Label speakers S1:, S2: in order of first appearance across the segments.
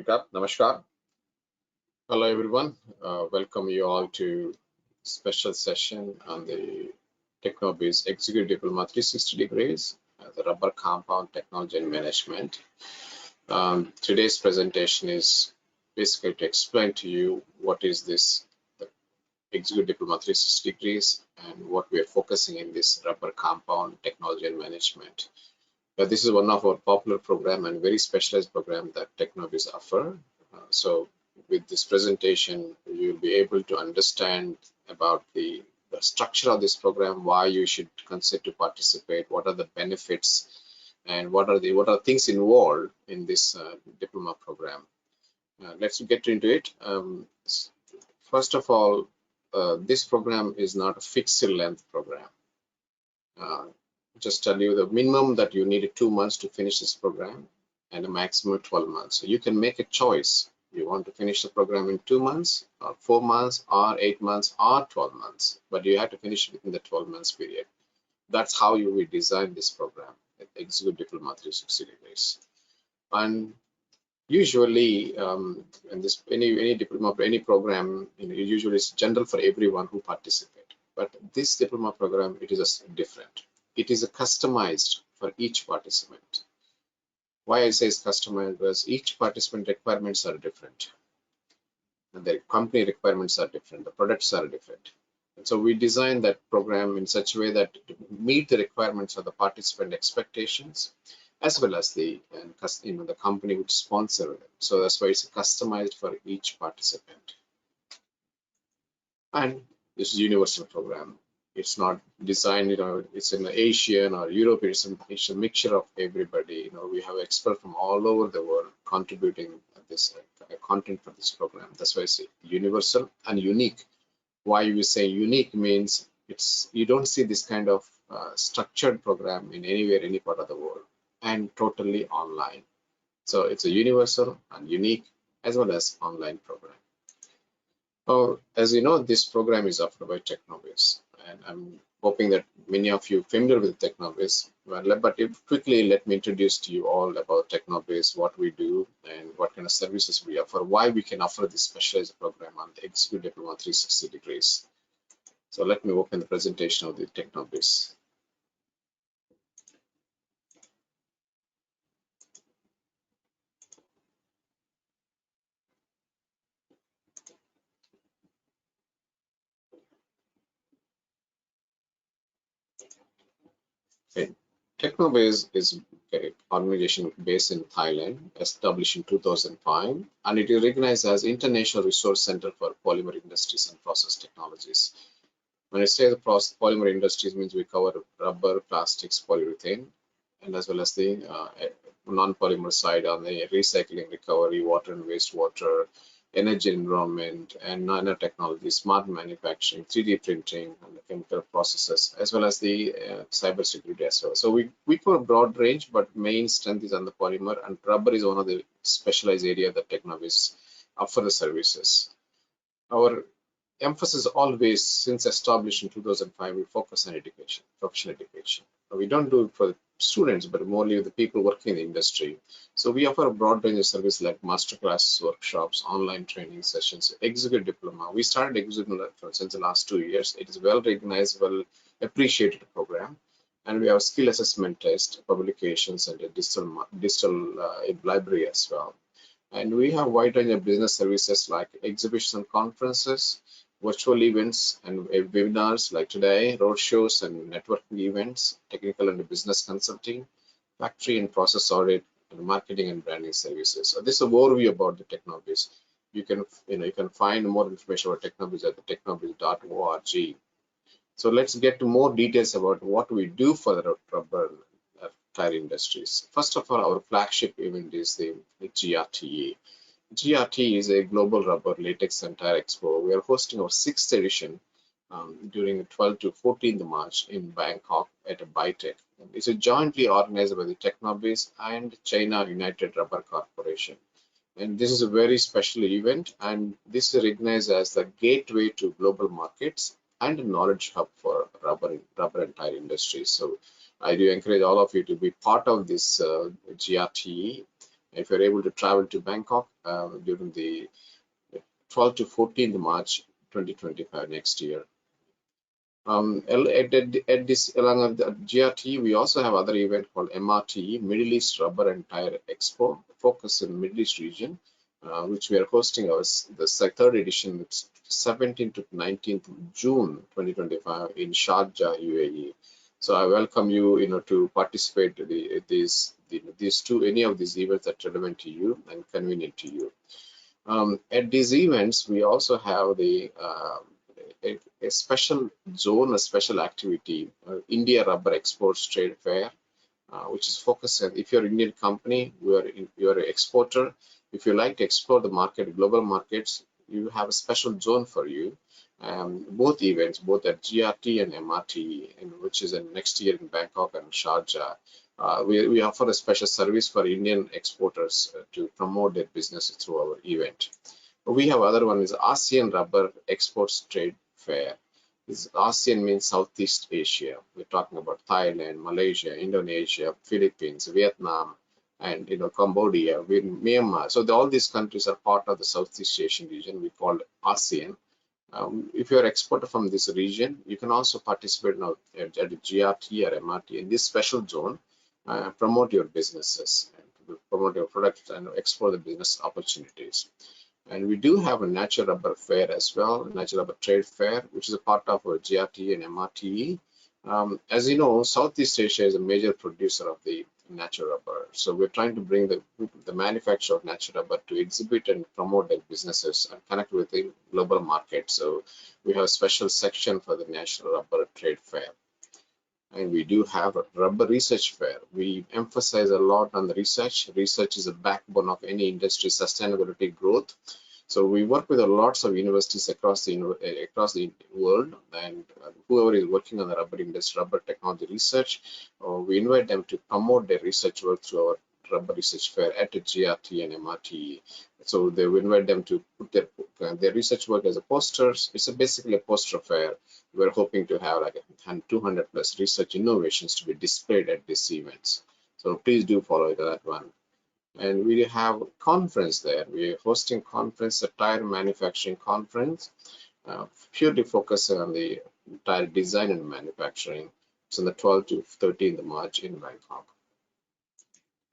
S1: Pick up. Namaskar. Hello, everyone. Welcome you all to special session on the TechnoBiz Executive Diploma 360 degrees, the rubber compound technology and management. Today's presentation is basically to explain to you what is this the Executive Diploma 360 degrees and what we are focusing in this rubber compound technology and management. This is one of our popular program and very specialized program that TechnoBiz offer. So with this presentation, you'll be able to understand about the structure of this program, why you should consider to participate, what are the benefits, and what are things involved in this diploma program. Let's get into it. First of all, this program is not a fixed length program. Just tell you the minimum that you need 2 months to finish this program and a maximum 12 months. So you can make a choice. You want to finish the program in 2 months or 4 months or 8 months or 12 months, but you have to finish within the 12 months period. That's how you will design this program at Executive Diploma 360 degrees. And usually, in this any diploma, any program, usually it's general for everyone who participate. But this diploma program, it is different. It is customized for each participant. Why I say it's customized because each participant requirements are different. And the company requirements are different. The products are different. And so we design that program in such a way that to meet the requirements of the participant expectations, as well as the company which sponsor it. So that's why it's customized for each participant. And this is a universal program. It's not designed, it's in Asian or Europe. It's a mixture of everybody. We have experts from all over the world contributing this content for this program. That's why it's universal and unique. Why we say unique means you don't see this kind of structured program in anywhere, any part of the world, and totally online. So it's a universal and unique as well as online program. As you know, this program is offered by TechnoBiz, and I'm hoping that many of you are familiar with TechnoBiz. But quickly, let me introduce to you all about TechnoBiz, what we do, and what kind of services we offer, why we can offer this specialized program on the Executive Diploma 360 degrees. So let me open the presentation of the TechnoBiz. Okay. TechnoBiz is an organization based in Thailand, established in 2005, and it is recognized as International Resource Center for Polymer Industries and Process Technologies. When I say the polymer industries, means we cover rubber, plastics, polyurethane, and as well as the non-polymer side on the recycling, recovery, water and wastewater, energy environment, and nanotechnology, smart manufacturing, 3D printing, and the chemical processes, as well as the cyber security as well. So we cover a broad range, but main strength is on the polymer, and rubber is one of the specialized area that TechnoBiz offer the services. Our emphasis always, since established in 2005, we focus on education, professional education. We don't do it for students, but more the people working in the industry. So we offer a broad range of services like masterclass, workshops, online training sessions, executive diploma. We started executive diploma since the last 2 years. It is well recognized, well appreciated program. And we have skill assessment test, publications, and a digital library as well. And we have a wide range of business services like exhibitions and conferences, virtual events and webinars like today, roadshows and networking events, technical and business consulting, factory and process audit, and marketing and branding services. So this is an overview about the TechnoBiz. You can find more information about TechnoBiz at the technobiz.org. So let's get to more details about what we do for the rubber tire industries. First of all, our flagship event is the GRTE. GRT is a global rubber, latex and tire expo. We are hosting our 6th edition during the 12th to 14th March in Bangkok at a BITEC. It's jointly organized by the TechnoBiz and China United Rubber Corporation. And this is a very special event, and this is recognized as the gateway to global markets and a knowledge hub for rubber and tire industries. So I do encourage all of you to be part of this GRTE. If you're able to travel to Bangkok during the 12th to 14th March 2025 next year. At this along with the GRT, we also have other event called MRTE, Middle East Rubber and Tire Expo, focus in Middle East region, which we are hosting the third edition. It's 17th to 19th June 2025 in Sharjah, UAE. So I welcome you, to participate in any of these events that are relevant to you and convenient to you. At these events, we also have a special zone, a special activity, India Rubber Exports Trade Fair, which is focused on if you're an Indian company, you're an exporter. If you like to explore the market, global markets, you have a special zone for you. Both events, both at GRT and MRT, which is next year in Bangkok and Sharjah, we offer a special service for Indian exporters to promote their business through our event. We have other one is ASEAN Rubber Exports Trade Fair. This ASEAN means Southeast Asia. We're talking about Thailand, Malaysia, Indonesia, Philippines, Vietnam, and Cambodia, Myanmar. So all these countries are part of the Southeast Asian region. We call ASEAN. If you're an exporter from this region, you can also participate at the GRT or MRT in this special zone, promote your businesses, promote your products, and explore the business opportunities. And we do have a natural rubber fair as well, natural rubber trade fair, which is a part of our GRT and MRTE. As you know, Southeast Asia is a major producer of the natural rubber. So we're trying to bring the manufacturer of natural rubber to exhibit and promote their businesses and connect with the global market. So we have a special section for the natural rubber trade fair. And we do have a rubber research fair. We emphasize a lot on the research. Research is a backbone of any industry sustainability growth. So we work with lots of universities across the world, and whoever is working on the rubber industry, rubber technology research, we invite them to promote their research work through our rubber research fair at the GRT and MRTE. So they will invite them to put their research work as a posters. It's basically a poster fair. We're hoping to have like 200 plus research innovations to be displayed at these events. So please do follow that one. And we have a conference there. We're hosting conference, a tire manufacturing conference, purely focused on the tire design and manufacturing. It's on the 12th to 13th March in Bangkok.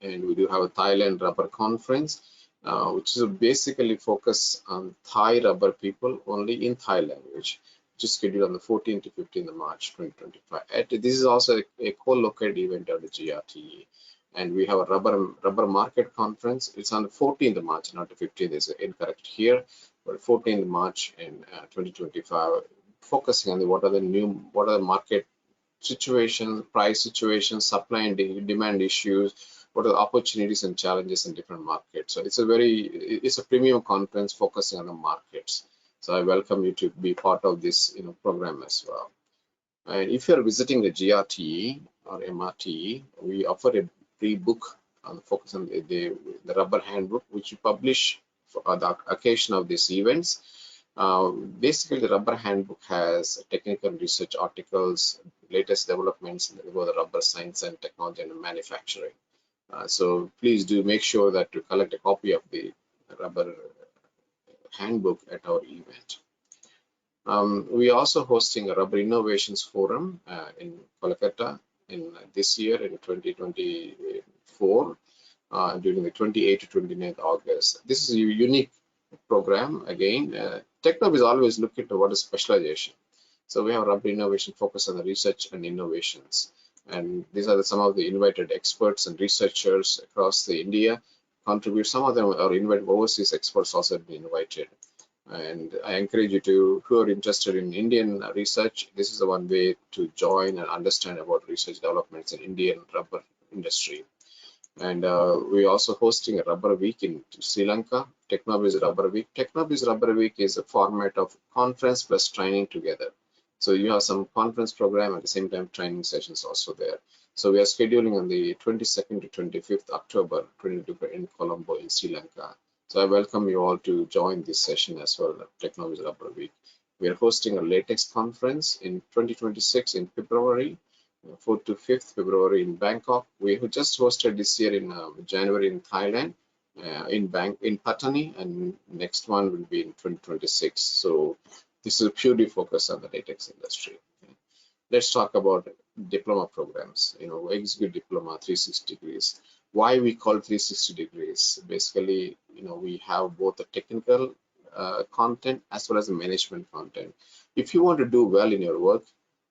S1: And we do have a Thailand rubber conference, which is basically focused on Thai rubber people only in Thai language, which is scheduled on the 14th to 15th of March 2025. This is also a co-located event of the GRTE. And we have a rubber market conference. It's on the 14th of March, not the 15th. Is incorrect here, but 14th of March in 2025, focusing on what are the market situation, price situation, supply and demand issues, what are the opportunities and challenges in different markets. So it's a premium conference focusing on the markets. So I welcome you to be part of this program as well. And if you're visiting the GRTE or MRTE, we offer a free book on focus on the rubber handbook, which we publish for the occasion of these events. Basically, the rubber handbook has technical research articles, latest developments about the rubber science and technology and manufacturing. So please do make sure that you collect a copy of the rubber handbook at our event. We are also hosting a Rubber Innovations Forum in Kolkata in this year in 2024 during the 28th to 29th August. This is a unique program. Again, TechnoBiz always looking toward a specialization. So we have Rubber Innovation focus on the research and innovations. And these are some of the invited experts and researchers across India contribute. Some of them are invited, overseas experts also have been invited. And I encourage you who are interested in Indian research, this is the one way to join and understand about research developments in Indian rubber industry. And we're also hosting a Rubber Week in Sri Lanka, TechnoBiz Rubber Week. TechnoBiz Rubber Week is a format of conference plus training together. So you have some conference program at the same time training sessions also there. So we are scheduling on the 22nd to 25th October 2022 in Colombo in Sri Lanka. So I welcome you all to join this session as well at TechnoBiz Rubber Week. We are hosting a latex conference in 2026 in February, 4th to 5th February in Bangkok. We just hosted this year in January in Thailand. in Patani, and next one will be in 2026. So this is purely focused on the latex industry. Okay. Let's talk about diploma programs. Execute diploma 360 degrees. Why we call 360 degrees? Basically, we have both the technical content as well as the management content. If you want to do well in your work,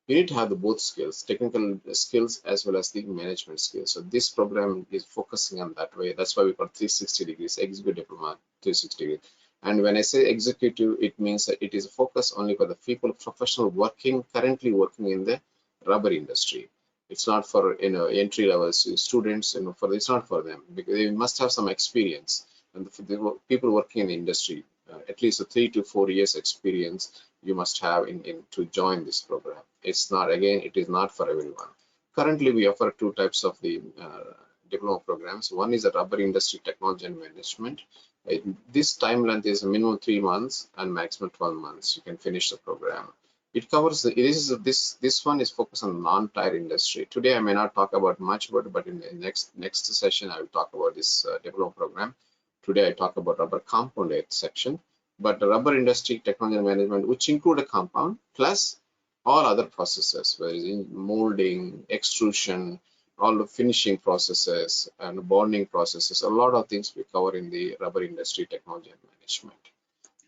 S1: you need to have the both skills, technical skills as well as the management skills. So this program is focusing on that way. That's why we call 360 degrees, executive diploma 360 degrees. And when I say executive, it means that it is focused only for the people, professional currently working in the rubber industry. It's not for entry level students. It's not for them, because they must have some experience. And for the people working in the industry, at least a 3 to 4 years experience you must have to join this program. It is not for everyone. Currently, we offer two types of the diploma programs. One is a rubber industry technology and management. This time length is a minimum 3 months and maximum 12 months. You can finish the program. It covers this one is focused on non-tire industry. Today I may not talk about much about it, but in the next session I will talk about this diploma program. Today I talk about rubber compound section, but the rubber industry technology and management, which include a compound plus all other processes, whether it's in molding, extrusion, all the finishing processes and bonding processes. A lot of things we cover in the rubber industry technology and management.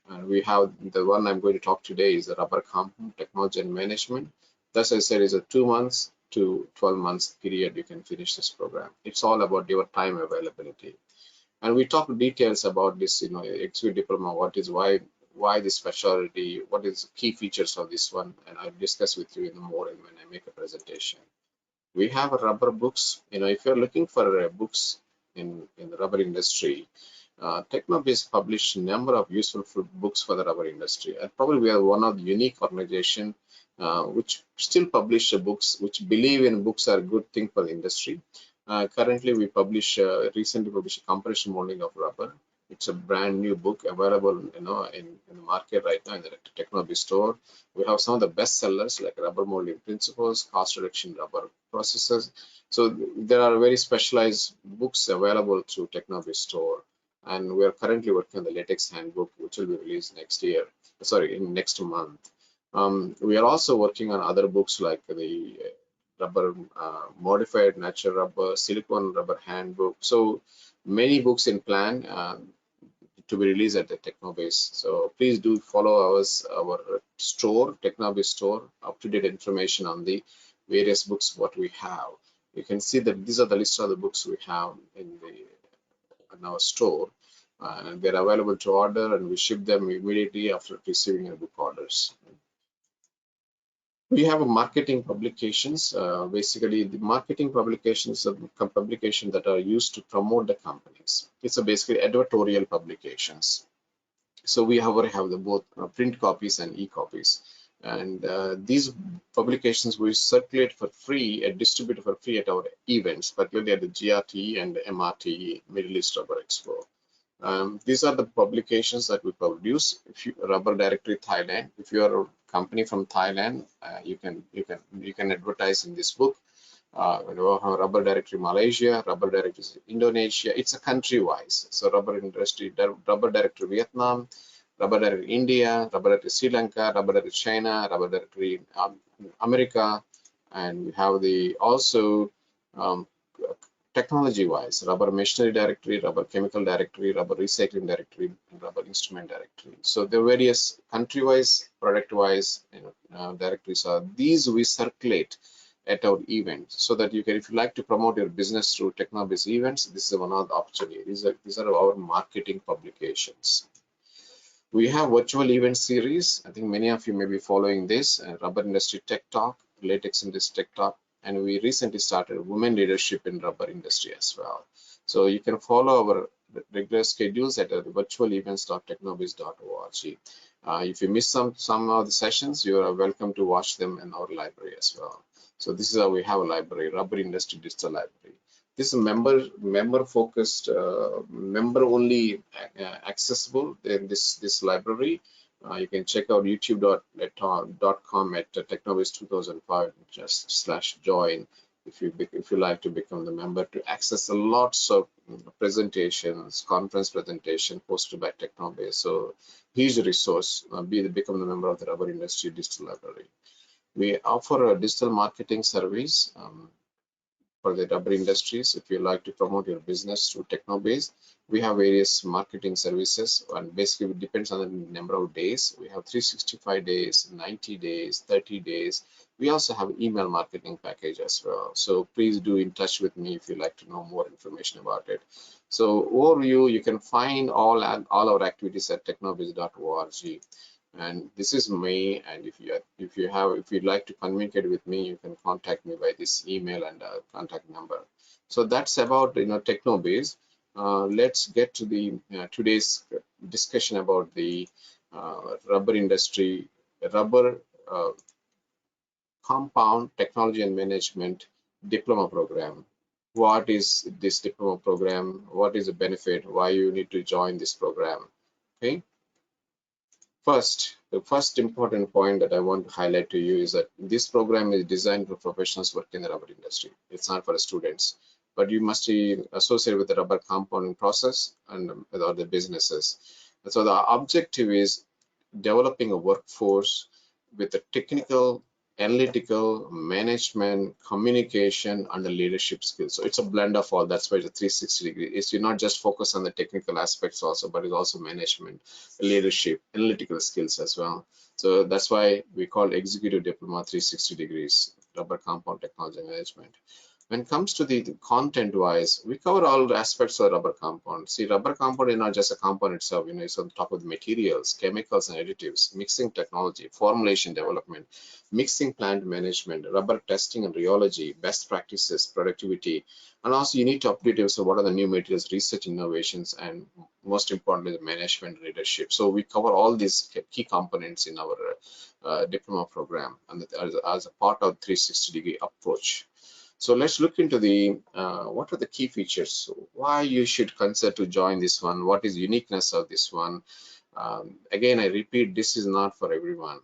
S1: And we have the one I'm going to talk today is the rubber compound technology and management. Thus, I said is a 2 months to 12 months period you can finish this program. It's all about your time availability. And we talk details about this, executive diploma, why this specialty, what is the key features of this one, and I'll discuss with you more when I make a presentation. We have rubber books. If you're looking for books in the rubber industry, TechnoBiz published a number of useful books for the rubber industry. And probably we are one of the unique organization which still publish books, which believe in books are a good thing for the industry. Currently, we recently published a compression molding of rubber. It's a brand new book available, in the market right now in the TechnoBiz store. We have some of the best sellers like rubber molding principles, cost reduction rubber processes. So there are very specialized books available through TechnoBiz store. And we are currently working on the latex handbook, which will be released in next month. We are also working on other books like the rubber modified natural rubber, silicone rubber handbook. So many books in plan to be released at the TechnoBiz. So please do follow our store, TechnoBiz store, up-to-date information on the various books what we have. You can see that these are the list of the books we have in our store, and they're available to order, and we ship them immediately after receiving the book orders. We have marketing publications. Basically, the marketing publications are publications that are used to promote the companies. It's basically editorial publications. So we have the both print copies and e-copies. And these publications we circulate for free and distribute for free at our events, particularly at the GRTE and the MRTE, Middle East Rubber Expo. These are the publications that we produce. If you Rubber Directory Thailand, if you are a company from Thailand, you can advertise in this book. Rubber Directory Malaysia, Rubber Directory Indonesia. It's a country wise. So Rubber Directory Vietnam, Rubber Directory India, Rubber Directory Sri Lanka, Rubber Directory China, Rubber Directory America, and we have the also technology wise, rubber machinery directory, rubber chemical directory, rubber recycling directory, and rubber instrument directory. So the various country wise, product wise directories are these we circulate at our events, so that you can, if you like to promote your business through TechnoBiz events, this is one of the opportunities. These are our marketing publications. We have virtual event series. I think many of you may be following this, Rubber Industry Tech Talk, Latex Industry Tech Talk, and we recently started women leadership in rubber industry as well. So you can follow our regular schedules at virtualevents.technobiz.org. If you miss some of the sessions, you are welcome to watch them in our library as well. So this is how we have a library, Rubber Industry Digital Library. This is member focused, member only accessible in this library. You can check out youtube.com at TechnoBiz 2005 /join. if you like to become the member to access a lots of presentations, conference presentation hosted by TechnoBiz. So huge resource. Become the member of the rubber industry digital library. We offer a digital marketing service. For the rubber industries. If you like to promote your business through TechnoBiz, we have various marketing services, and basically it depends on the number of days. We have 365 days, 90 days, 30 days. We also have email marketing package as well. So please do in touch with me if you like to know more information about it. So overview, you can find all our activities at technobiz.org. And this is me, and if you'd like to communicate with me, you can contact me by this email and contact number. So that's about TechnoBiz. Let's get to the today's discussion about the rubber industry, rubber compound technology and management diploma program. What is this diploma program? What is the benefit? Why you need to join this program? Okay. First, the first important point that I want to highlight to you is that this program is designed for professionals working in the rubber industry. It's not for the students, but you must be associated with the rubber compounding process and with other businesses. And so the objective is developing a workforce with the technical, analytical, management, communication, and the leadership skills. So it's a blend of all. That's why it's a 360 degree. It's you're not just focused on the technical aspects also, but it's also management, leadership, analytical skills as well. So that's why we call executive diploma 360 degrees, rubber compound technology management. When it comes to the content wise, we cover all the aspects of rubber compound. See, rubber compound is not just a compound itself, it's on top of the materials, chemicals and additives, mixing technology, formulation development, mixing plant management, rubber testing and rheology, best practices, productivity, and also you need to update yourself what are the new materials, research innovations, and most importantly, the management leadership. So we cover all these key components in our diploma program and as a part of 360 degree approach. So let's look into the what are the key features, why you should consider to join this one, what is uniqueness of this one. Again, I repeat, this is not for everyone.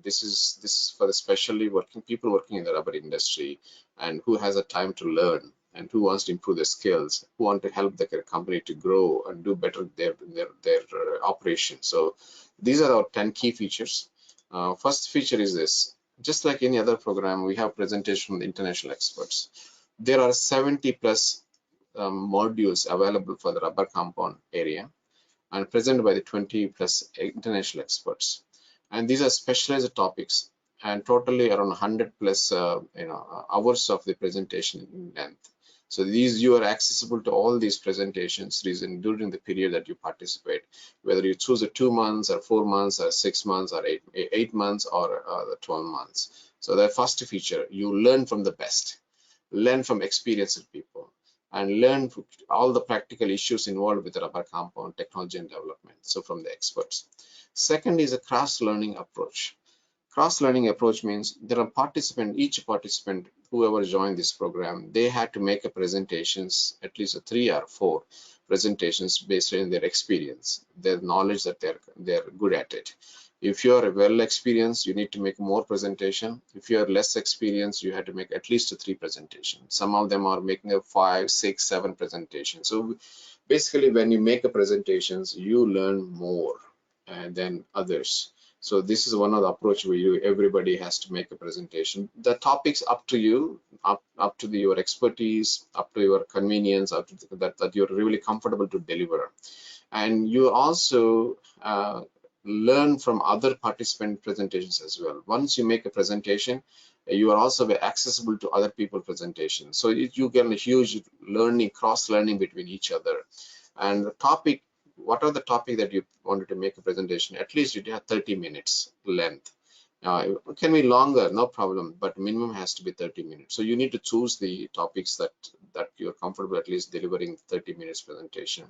S1: This is for especially people working in the rubber industry and who has a time to learn and who wants to improve their skills, who want to help the company to grow and do better their operation. So these are our 10 key features. First feature is this. Just like any other program, we have presentation from the international experts. There are 70 plus modules available for the rubber compound area and presented by the 20 plus international experts. And these are specialized topics and totally around 100 plus hours of the presentation in length. So you are accessible to all these presentations during the period that you participate, whether you choose a 2 months or 4 months or 6 months or 8 months or 12 months. So the first feature, you learn from the best, learn from experienced people, and learn all the practical issues involved with rubber compound technology and development. So from the experts. Second is a cross-learning approach. Cross-learning approach means there are each participant, whoever joined this program, they had to make a presentations, at least 3 or 4 presentations based on their experience, their knowledge that they're good at it. If you are well experienced, you need to make more presentation. If you are less experienced, you have to make at least 3 presentations. Some of them are making a 5, 6, 7 presentations. So basically, when you make a presentations, you learn more than others. So this is one of the approach where everybody has to make a presentation. The topics up to you, up to your expertise, up to your convenience, up to that you're really comfortable to deliver. And you also learn from other participant presentations as well. Once you make a presentation, you are also accessible to other people's presentations. So you get a huge learning, cross-learning between each other. And the topic, what are the topic that you wanted to make a presentation? At least you have 30 minutes length. It can be longer, no problem, but minimum has to be 30 minutes. So you need to choose the topics that you're comfortable at least delivering 30 minutes presentation.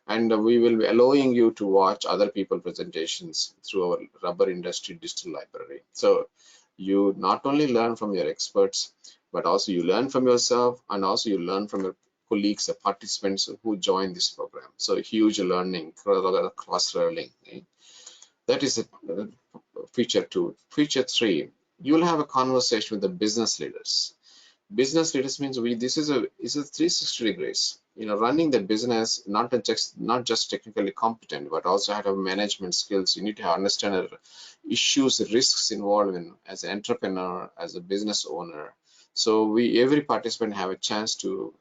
S1: And we will be allowing you to watch other people presentations through our rubber industry digital library. So you not only learn from your experts, but also you learn from yourself, and also you learn from your colleagues, the participants who join this program. So huge learning, cross-learning. Okay? That is feature 2. Feature 3, you will have a conversation with the business leaders. Business leaders means this is a 360 degrees. Running the business, not just technically competent, but also have management skills. You need to understand the issues, risks involved in as an entrepreneur, as a business owner. So every participant have a chance to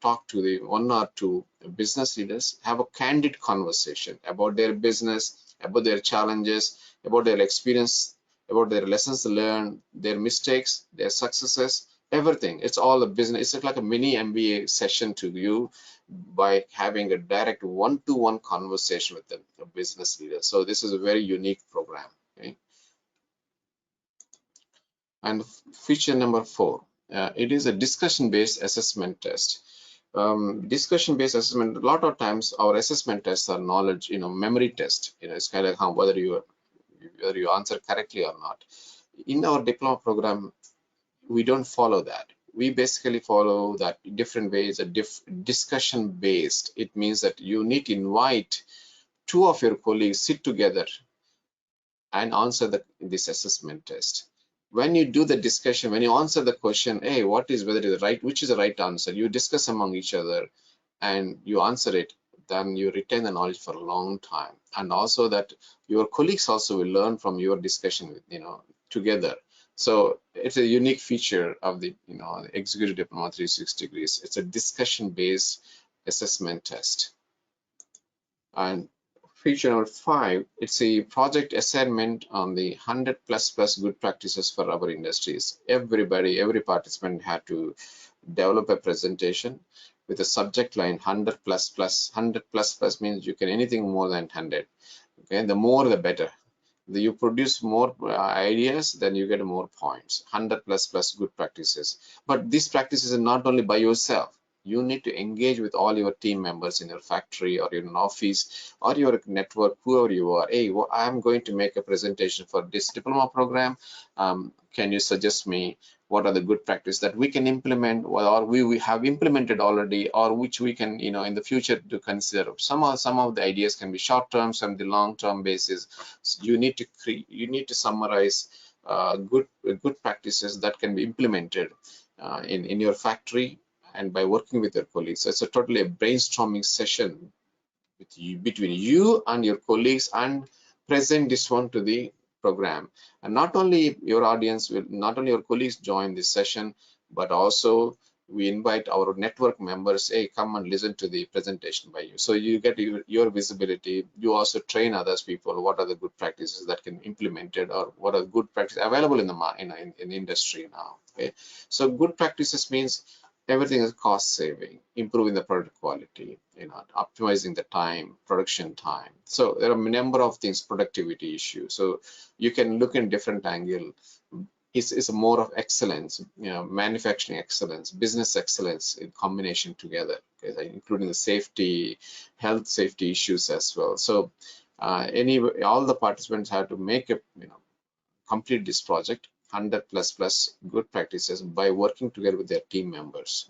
S1: talk to the one or two business leaders, have a candid conversation about their business, about their challenges, about their experience, about their lessons learned, their mistakes, their successes, everything. It's all a business. It's like a mini MBA session to you by having a direct one-to-one conversation with them, a business leader. So this is a very unique program. Okay? And feature number 4, it is a discussion-based assessment test. Discussion-based assessment, a lot of times our assessment tests are knowledge, memory test. It's kind of how whether you answer correctly or not. In our diploma program, we don't follow that. We basically follow that different ways, discussion based. It means that you need to invite two of your colleagues, sit together and answer this assessment test. When you do the discussion, when you answer the question, hey, which is the right answer, you discuss among each other and you answer it, then you retain the knowledge for a long time. And also that your colleagues also will learn from your discussion together. So it's a unique feature of the Executive Diploma 360 degrees. It's a discussion-based assessment test. And feature number 5, it's a project assignment on the 100+ good practices for rubber industries. Every participant had to develop a presentation with a subject line 100++. 100++ means you can anything more than 100. Okay, the more the better. You produce more ideas, then you get more points. 100++ good practices. But these practices are not only by yourself. You need to engage with all your team members in your factory or in an office or your network, whoever you are. Hey, well, I'm going to make a presentation for this diploma program. Can you suggest me what are the good practices that we can implement, or we have implemented already, or which we can, in the future to consider? Some of the ideas can be short-term, some the long-term basis. So you need to summarize good practices that can be implemented in your factory and by working with your colleagues. So it's a brainstorming session between you and your colleagues, and present this one to the program. And not only your colleagues join this session, but also we invite our network members. Hey, come and listen to the presentation by you. So you get your visibility. You also train others people. What are the good practices that can be implemented, or what are good practices available in the in industry now? Okay, so good practices means everything is cost saving, improving the product quality, optimizing the time, production time. So there are a number of things, productivity issues. So you can look in different angle. It's more of excellence, manufacturing excellence, business excellence in combination together, okay, including the safety, health safety issues as well. So all the participants have to make complete this project 100++ good practices by working together with their team members.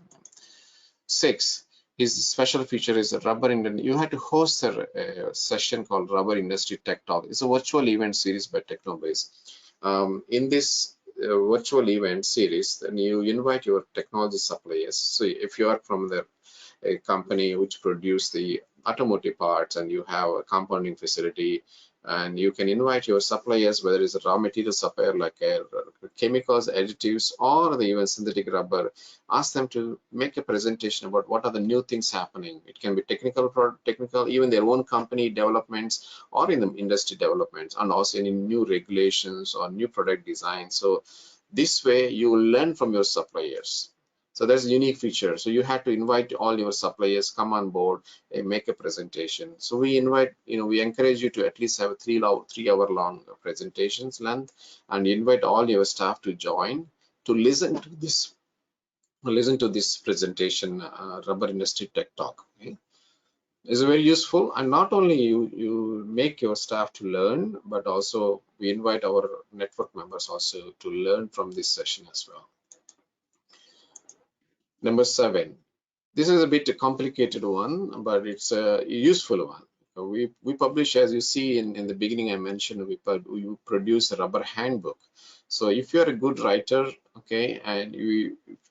S1: 6, his special feature is the rubber industry. You had to host a session called Rubber Industry Tech Talk. It's a virtual event series by TechnoBiz. In this virtual event series, then you invite your technology suppliers. So if you are from a company which produce the automotive parts and you have a compounding facility, and you can invite your suppliers, whether it's a raw material supplier like chemicals, additives, or even synthetic rubber. Ask them to make a presentation about what are the new things happening. It can be technical, even their own company developments or in the industry developments, and also any new regulations or new product design. So this way you will learn from your suppliers. So that's a unique feature. So you have to invite all your suppliers, come on board and make a presentation. So we encourage you to at least have a 3-hour long presentations length, and invite all your staff to join to listen to this presentation, Rubber Industry Tech Talk. Okay? It's very useful, and not only you make your staff to learn, but also we invite our network members also to learn from this session as well. Number 7, this is a bit a complicated one, but it's a useful one. we publish, as you see in the beginning, I mentioned we produce a rubber handbook. So if you're a good writer, okay, and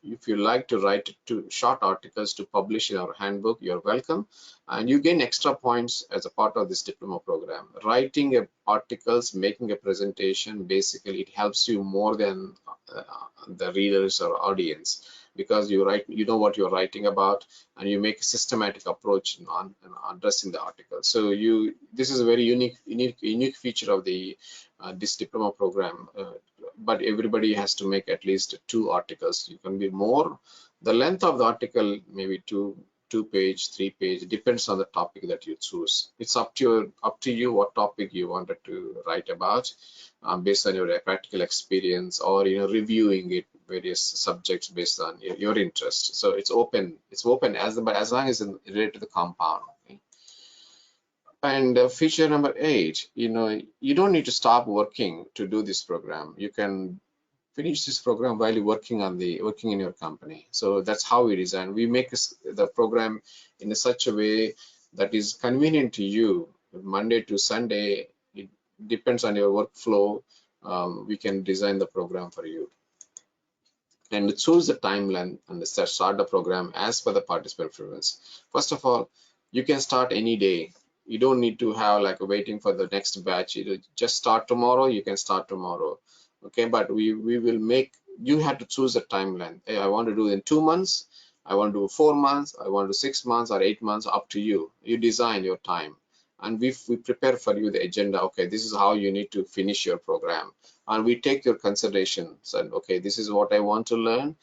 S1: if you like to write short articles to publish in our handbook, you're welcome, and you gain extra points as a part of this diploma program. Writing articles, making a presentation, basically it helps you more than the readers or audience, because you know what you're writing about, and you make a systematic approach on addressing the article. So this is a very unique feature of the this diploma program. But everybody has to make at least 2 articles. You can be more. The length of the article maybe two page, 3 page, depends on the topic that you choose. It's up to you what topic you wanted to write about, based on your practical experience, or reviewing it various subjects based on your interest. So it's open. It's open as long as it's related to the compound. Okay? And feature number 8, you don't need to stop working to do this program. You can finish this program while you're working in your company. So that's how we design. We make the program in such a way that is convenient to you, Monday to Sunday. It depends on your workflow. We can design the program for you, and choose the timeline and start the program as per the participant preference. First of all, you can start any day. You don't need to have like waiting for the next batch. You just start tomorrow. You can start tomorrow. Okay, but we will make you have to choose a timeline. Hey, I want to do it in 2 months. I want to do 4 months. I want to do 6 months or 8 months. Up to you. You design your time, and we prepare for you the agenda. Okay, this is how you need to finish your program, and we take your considerations, and okay, this is what I want to learn.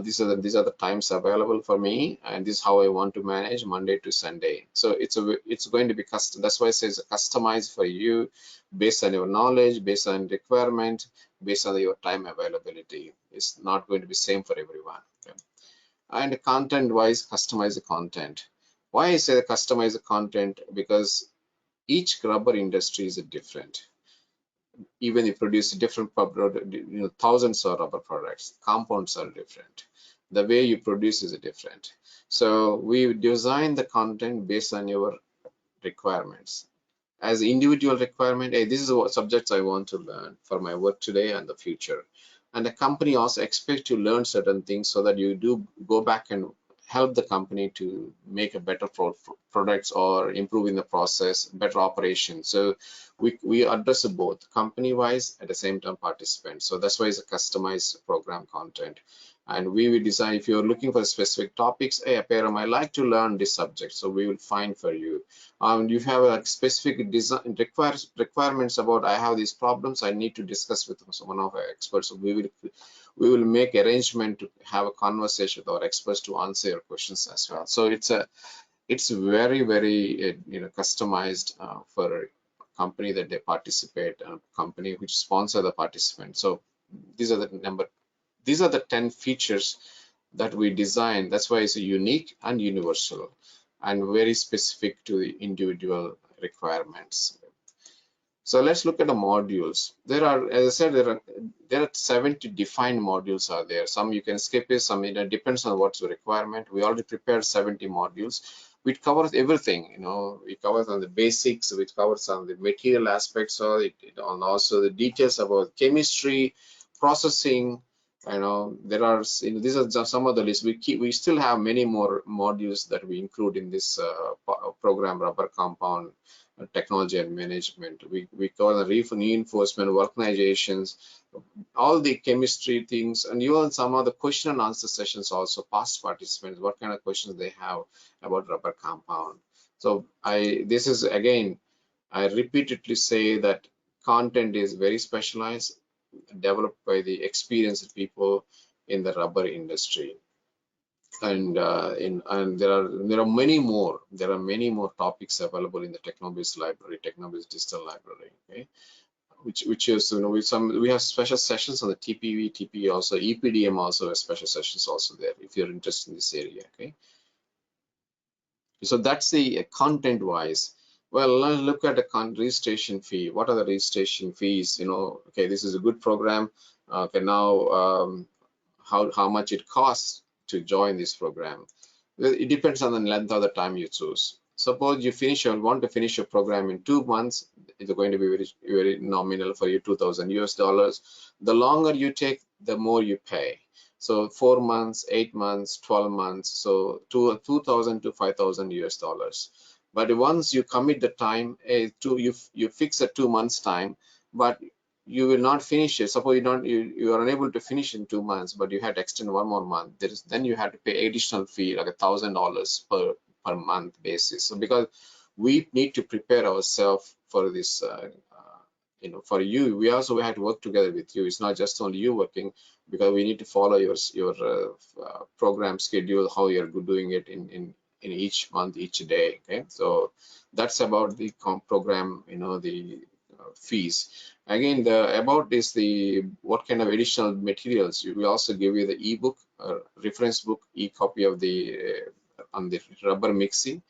S1: These are the times available for me, and this is how I want to manage Monday to Sunday. So it's going to be custom. That's why it says customized for you, based on your knowledge, based on requirement, based on your time availability. It's not going to be same for everyone. Okay? And content wise, customize the content. Why I say customize the content? Because each rubber industry is different. Even if you produce different product, thousands of rubber products, compounds are different. The way you produce is different. So we design the content based on your requirements. As individual requirement, hey, this is what subjects I want to learn for my work today and the future. And the company also expects to learn certain things, so that you do go back and help the company to make a better products, or improving the process, better operation. So we address both company wise, at the same time participants. So that's why it's a customized program content. And we will design, if you're looking for specific topics, hey, Param, I like to learn this subject, so we will find for you. You have a specific design requirements about, I have these problems, I need to discuss with one of our experts. So we will make arrangement to have a conversation with our experts to answer your questions as well. So it's very customized for a company that they participate, a company which sponsor the participant. So these are the 10 features that we design. That's why it's unique and universal, and very specific to the individual requirements. So let's look at the modules. There are, as I said, there are 70 defined modules are there. Some you can skip it, some it depends on what's the requirement. We already prepared 70 modules, which covers everything. It covers on the basics, which covers on the material aspects of it, and also the details about chemistry, processing. There are, these are just some of the lists. We still have many more modules that we include in this program, rubber compound technology and management. We cover the reinforcement, organizations, all the chemistry things, and even some of the question and answer sessions also, past participants, what kind of questions they have about rubber compound. So this is again, I repeatedly say that content is very specialized, developed by the experienced people in the rubber industry. And there are many more. There are many more topics available in the TechnoBiz library, TechnoBiz digital library. Okay, which is we have special sessions on the TPV, TPE also, EPDM also has special sessions also there if you're interested in this area. Okay, so that's the content wise. Well, let's look at the registration fee. What are the registration fees? Okay, this is a good program. Okay, now how much it costs to join this program. It depends on the length of the time you choose. Suppose you want to finish your program in 2 months, it's going to be very nominal for you, 2,000 US dollars. The longer you take, the more you pay. So 4 months, 8 months, 12 months, so 2,000 to 5,000 US dollars. But once you commit the time, you fix a 2 months time, but you will not finish it. Suppose you are unable to finish in 2 months, but you had to extend one more month. Then you have to pay additional fee like $1,000 per month basis. So because we need to prepare ourselves for this, for you, we also have to work together with you. It's not just only you working, because we need to follow your program schedule, how you're doing it in each month, each day. Okay, so that's about the program, the fees. Again, the about is the what kind of additional materials. We also give you the ebook, reference book, e-copy of the on the rubber mixing,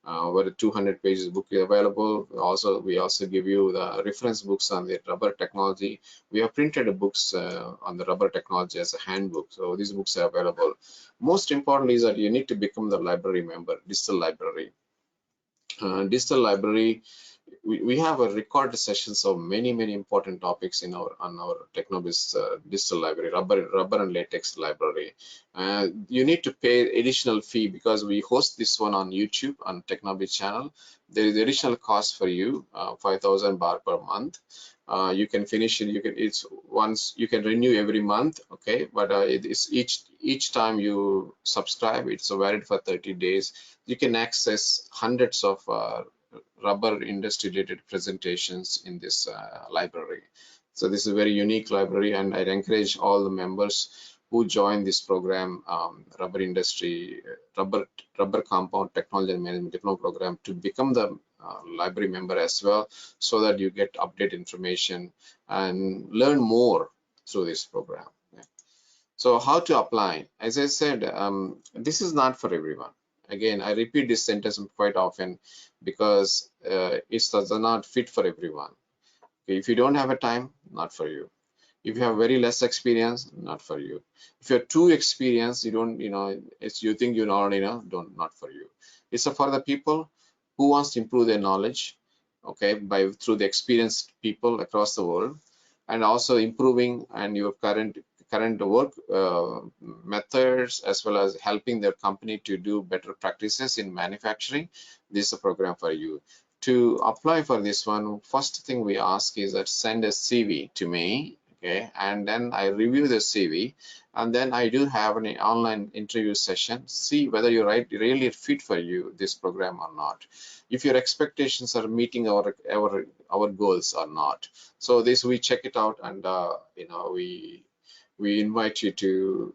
S1: where a 200 pages book is available. Also, we also give you the reference books on the rubber technology. We have printed books on the rubber technology as a handbook. So these books are available. Most importantly is that you need to become the library member, digital library. Digital library, we have a recorded sessions of many important topics on our TechnoBiz digital library, rubber and latex library. You need to pay additional fee because we host this one on YouTube on TechnoBiz channel. There is additional cost for you, 5,000 baht per month. You can finish it. It's once you can renew every month, okay? But it is each time you subscribe, it's valid for 30 days. You can access hundreds of rubber industry related presentations in this library. So this is a very unique library, and I'd encourage all the members who join this program, rubber industry, rubber compound technology and management diploma program, to become the library member as well, so that you get updated information and learn more through this program. So how to apply? As I said, this is not for everyone. Again, I repeat this sentence quite often because it does not fit for everyone. Okay, if you don't have a time, not for you. If you have very less experience, not for you. If you're too experienced, you don't, you think you already know, not for you. It's for the people who wants to improve their knowledge, okay, through the experienced people across the world, and also improving and your current work methods, as well as helping their company to do better practices in manufacturing. This is a program for you. To apply for this one, first thing we ask is that send a CV to me, okay, and then I review the CV, and then I do have an online interview session, see whether you're really fit for you this program or not, if your expectations are meeting our goals or not. So this we check it out, and we invite you to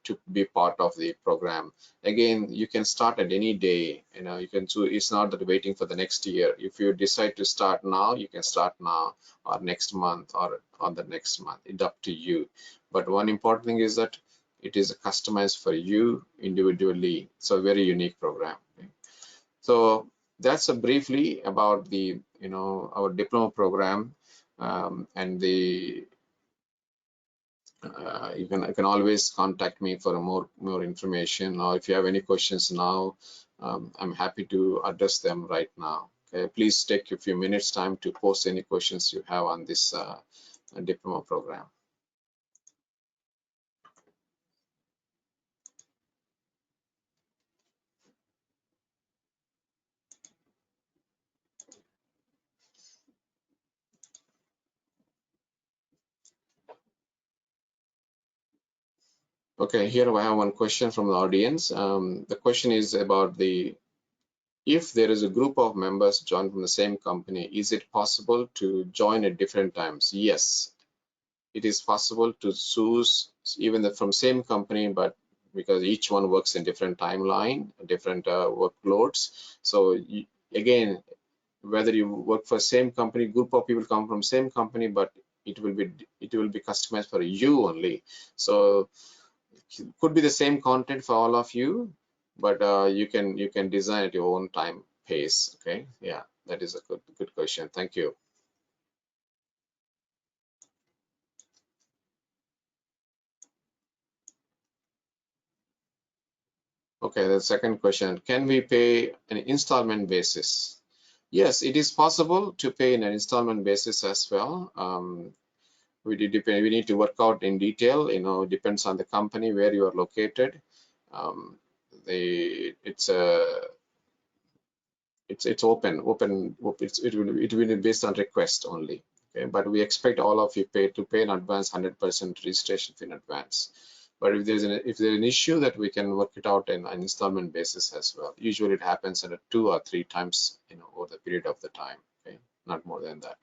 S1: to be part of the program. Again, you can start at any day. You can choose. It's not that waiting for the next year. If you decide to start now, you can start now, or next month, or on the next month. It's up to you. But one important thing is that it is customized for you individually. So a very unique program. Okay? So that's briefly about the our diploma program, and the you can always contact me for more information, or if you have any questions now, I'm happy to address them right now. Okay, please take a few minutes time to post any questions you have on this diploma program. Okay, here I have one question from the audience. The question is about if there is a group of members joined from the same company, is it possible to join at different times? Yes, it is possible to choose even from same company, but because each one works in different timeline, different workloads. So again, whether you work for same company, group of people come from same company, but it will be customized for you only. So it could be the same content for all of you, but you can design at your own time pace. Okay, yeah, that is a good question. Thank you. Okay. Okay, the second question, can we pay an installment basis? Yes, it is possible to pay in an installment basis as well. We need to work out in detail, depends on the company where you are located. Um, it's it will be based on request only. Okay, but we expect all of you to pay in advance 100% registration fee in advance. But if there's an issue, that we can work it out in an installment basis as well. Usually it happens in 2 or 3 times, over the period of the time. Okay, not more than that.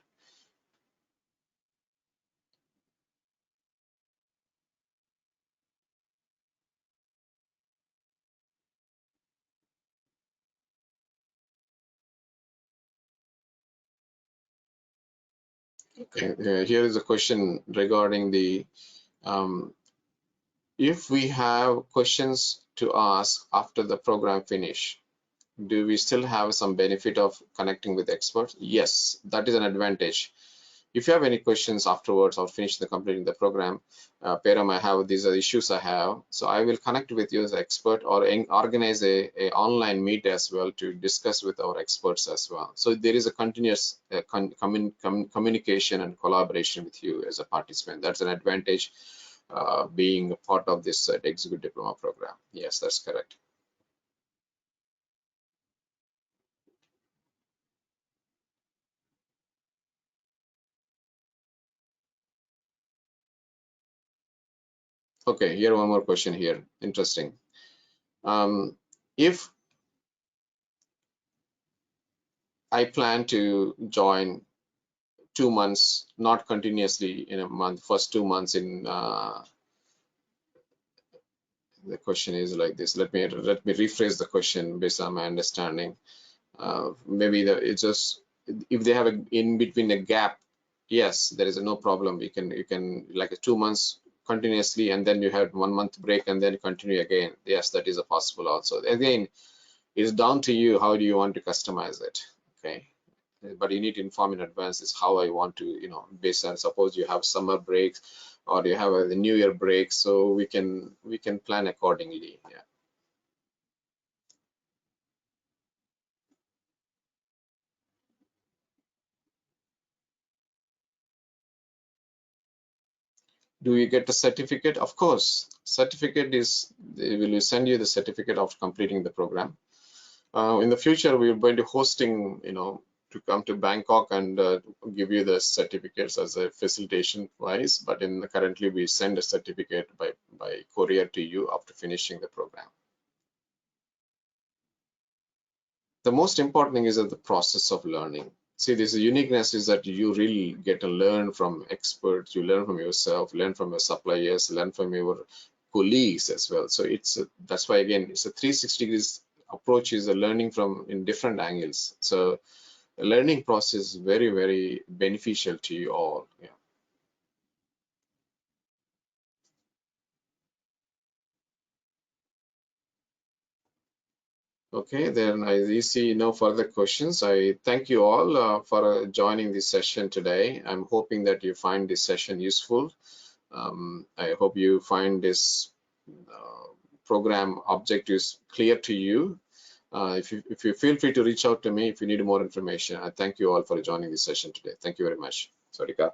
S1: Okay, here is a question regarding the if we have questions to ask after the program finish, do we still have some benefit of connecting with experts? Yes, that is an advantage. If you have any questions afterwards or finish completing the program, Peram, I have these are the issues I have, so I will connect with you as an expert, or organize a online meet as well to discuss with our experts as well. So there is a continuous communication and collaboration with you as a participant. That's an advantage, being a part of this executive diploma program. Yes, that's correct. Okay, here one more question here. Interesting. If I plan to join 2 months, not continuously in a month, first 2 months in, the question is like this. Let me rephrase the question based on my understanding. Maybe it's just, if they have in between a gap, yes, there is no problem. You can like 2 months continuously, and then you have 1 month break and then continue again. Yes, that is a possible also. Again, it's down to you. How do you want to customize it? Okay, but you need to inform in advance is how I want to, based on, suppose you have summer breaks or you have the New Year break, so we can plan accordingly. Yeah. Do you get the certificate? Of course, certificate is, they will send you the certificate of completing the program. In the future, we're going to hosting, to come to Bangkok and give you the certificates as a facilitation wise, but currently we send a certificate by courier to you after finishing the program. The most important thing is that the process of learning. See, this uniqueness is that you really get to learn from experts, you learn from yourself, learn from your suppliers, learn from your colleagues as well. So that's why, again, it's a 360 degrees approach, is a learning from in different angles. So the learning process is very, very beneficial to you all. Yeah. Okay, then I see no further questions. I thank you all for joining this session today. I'm hoping that you find this session useful. I hope you find this program objectives clear to you. If you feel free to reach out to me if you need more information. I thank you all for joining this session today. Thank you very much. Sarika.